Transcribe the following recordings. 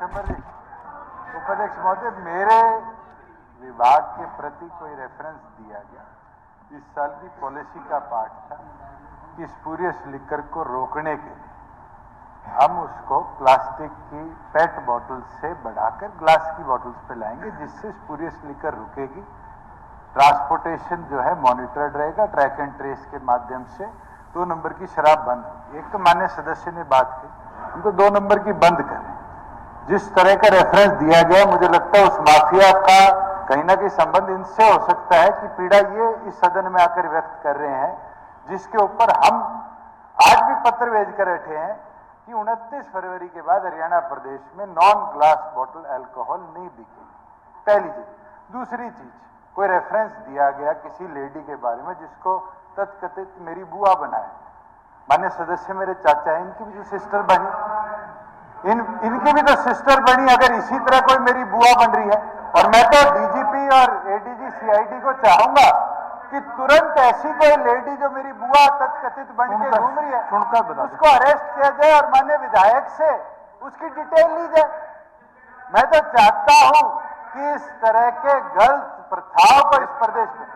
दिसंबर जी उपाध्यक्ष महोदय, मेरे विभाग के प्रति कोई रेफरेंस दिया गया इस साल की पॉलिसी का पार्ट था कि स्पूरियस लिकर को रोकने के लिए हम उसको प्लास्टिक की पेट बॉटल से बढ़ाकर ग्लास की बॉटल्स पे लाएंगे, जिससे स्पूरियस लिकर रुकेगी। ट्रांसपोर्टेशन जो है मॉनिटर्ड रहेगा, ट्रैक एंड ट्रेस के माध्यम से 2 नंबर की शराब बंद होगी। एक तो माननीय सदस्य ने बात की, उनको 2 नंबर की बंद करें। जिस तरह का रेफरेंस दिया गया, मुझे लगता है उस माफिया का कहीं ना कहीं संबंध इनसे हो सकता है कि पीड़ा ये इस सदन में आकर व्यक्त कर रहे हैं, जिसके ऊपर हम आज भी पत्र भेज कर बैठे हैं कि 29 फरवरी के बाद हरियाणा प्रदेश में नॉन ग्लास बॉटल अल्कोहल नहीं बिकेगी। पहली चीज। दूसरी चीज, कोई रेफरेंस दिया गया किसी लेडी के बारे में जिसको तथकथित मेरी बुआ बनाए। मान्य सदस्य मेरे चाचा है, इनकी भी तो सिस्टर बनी, इनकी भी तो सिस्टर बनी। अगर इसी तरह कोई मेरी बुआ बन रही है, और मैं तो डीजीपी और एडीजी सीआईडी को चाहूंगा कि तुरंत ऐसी कोई लेडी जो मेरी बुआ तथकथित बन के घूम रही है उसको अरेस्ट किया जाए और माननीय विधायक से उसकी डिटेल ली जाए। मैं तो चाहता हूं कि इस तरह के गलत प्रथाओं को इस प्रदेश में,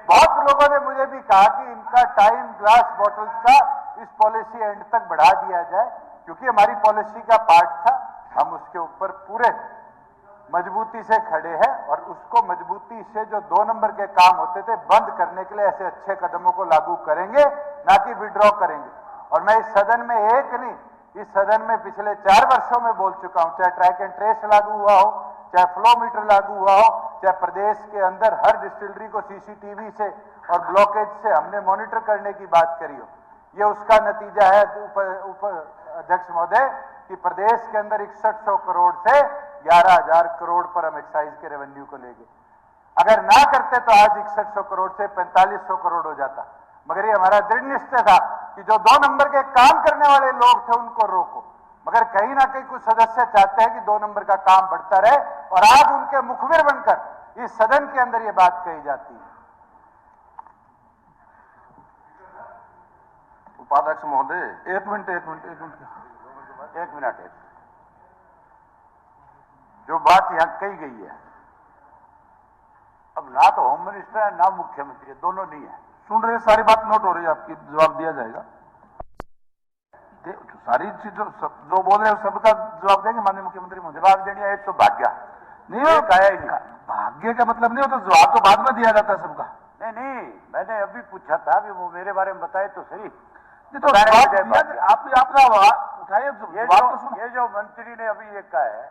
बहुत लोगों ने मुझे भी कहा कि इनका टाइम ग्लास बॉटल्स का इस पॉलिसी एंड तक बढ़ा दिया जाए, क्योंकि हमारी पॉलिसी का पार्ट था। हम उसके ऊपर पूरे मजबूती से खड़े हैं और उसको मजबूती से जो 2 नंबर के काम होते थे बंद करने के लिए ऐसे अच्छे कदमों को लागू करेंगे, ना कि विड्रॉ करेंगे। और मैं इस सदन में एक नहीं, इस सदन में पिछले 4 वर्षों में बोल चुका हूं, चाहे ट्रैक एंड ट्रेस लागू हुआ हो, चाहे फ्लो मीटर लागू हुआ हो, चाहे प्रदेश के अंदर हर डिस्टिलरी को सीसीटीवी से और ब्लॉकेज से हमने मॉनिटर करने की बात करी हो। ये उसका नतीजा है उप अध्यक्ष महोदय कि प्रदेश के अंदर 6100 करोड़ से 11,000 करोड़ पर हम एक्साइज के रेवेन्यू को ले गए। अगर ना करते तो आज 6100 करोड़ से 4500 करोड़ हो जाता। मगर ये हमारा दृढ़ निश्चय था कि जो 2 नंबर के काम करने वाले लोग थे उनको रोको। मगर कहीं ना कहीं कुछ सदस्य चाहते हैं कि 2 नंबर का काम बढ़ता रहे, और आज उनके मुखबिर बनकर इस सदन के अंदर ये बात कही जाती है। उपाध्यक्ष महोदय, एक मिनट जो बात यहां कही गई है, अब ना तो होम मिनिस्टर है ना मुख्यमंत्री है, दोनों नहीं है। सुन रहे, सारी बात नोट हो रही है, आपकी जवाब दिया जाएगा। सारी चीज जो बोल रहे हैं सबका जवाब देंगे माननीय मुख्यमंत्री महोदय। जवाब देनी है। एक तो भाग्य नहीं हो, भाग्य का मतलब नहीं हो, तो जवाब तो बाद में दिया जाता है सबका। नहीं, मैंने अभी पूछा था, अभी वो मेरे बारे में बताए तो सही। तो आपने अपना उठाइए। ये जो मंत्री ने अभी ये कहा है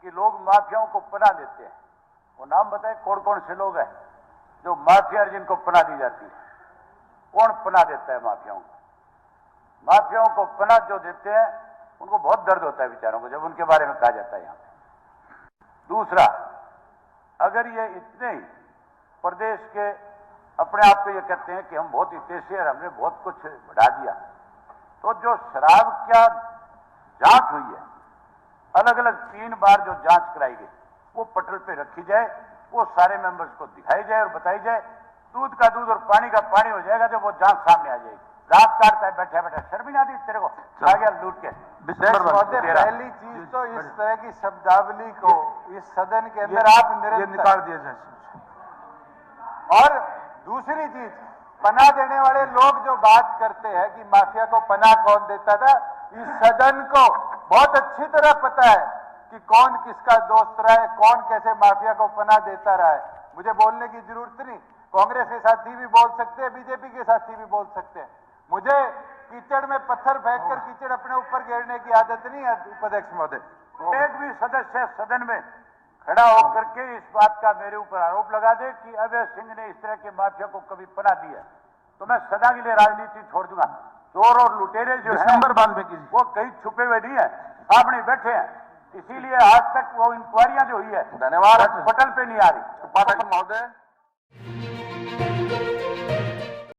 कि लोग माफियाओं को पनाह देते हैं, वो नाम बताए कौन कौन से लोग हैं जो माफिया जिनको पनाह दी जाती है? कौन पनाह देता है माफियाओं को? माफियाओं को पनाह जो देते हैं उनको बहुत दर्द होता है बेचारों को जब उनके बारे में कहा जाता है यहां पे। दूसरा, अगर ये इतने ही प्रदेश के अपने आप को ये कहते हैं कि हम बहुत हितैषी और हमने बहुत कुछ बढ़ा दिया, तो जो शराब क्या जांच हुई है, अलग अलग 3 बार जो जांच कराई गई, वो पटल पे रखी जाए, वो सारे मेंबर्स को दिखाई जाए और बताई जाए। दूध का दूध और पानी का पानी हो जाएगा जब वो जांच सामने आ जाएगी। रात काटता है बैठा बैठा, शर्म नहीं आती तेरे को? आ गया लूट के। पहली चीज तो इस तरह की शब्दावली को इस सदन के अंदर आप निकाल दिया जाए। और दूसरी चीज, पनाह देने वाले लोग जो बात करते हैं कि माफिया को पनाह कौन देता था, इस सदन को बहुत अच्छी तरह पता है कि कौन किसका दोस्त रहा है, कौन कैसे माफिया को पनाह देता रहा है। मुझे बोलने की जरूरत नहीं, कांग्रेस के साथी भी बोल सकते हैं, बीजेपी के साथी भी बोल सकते हैं। मुझे कीचड़ में पत्थर फेंककर कीचड़ अपने ऊपर घेरने की आदत नहीं है उपाध्यक्ष महोदय। एक भी सदस्य सदन में खड़ा होकर के इस बात का मेरे ऊपर आरोप लगा दे कि अभय सिंह ने इस तरह के माफिया को कभी पनाह दी है, तो मैं सदा के लिए राजनीति छोड़ दूंगा। चोर और लुटेरे जो है वो कहीं छुपे हुए नहीं है, सामने बैठे हैं। इसीलिए आज तक वो इंक्वायरियां जो हुई है, धन्यवाद, पटल पे नहीं आ रही। उपाध्यक्ष महोदय।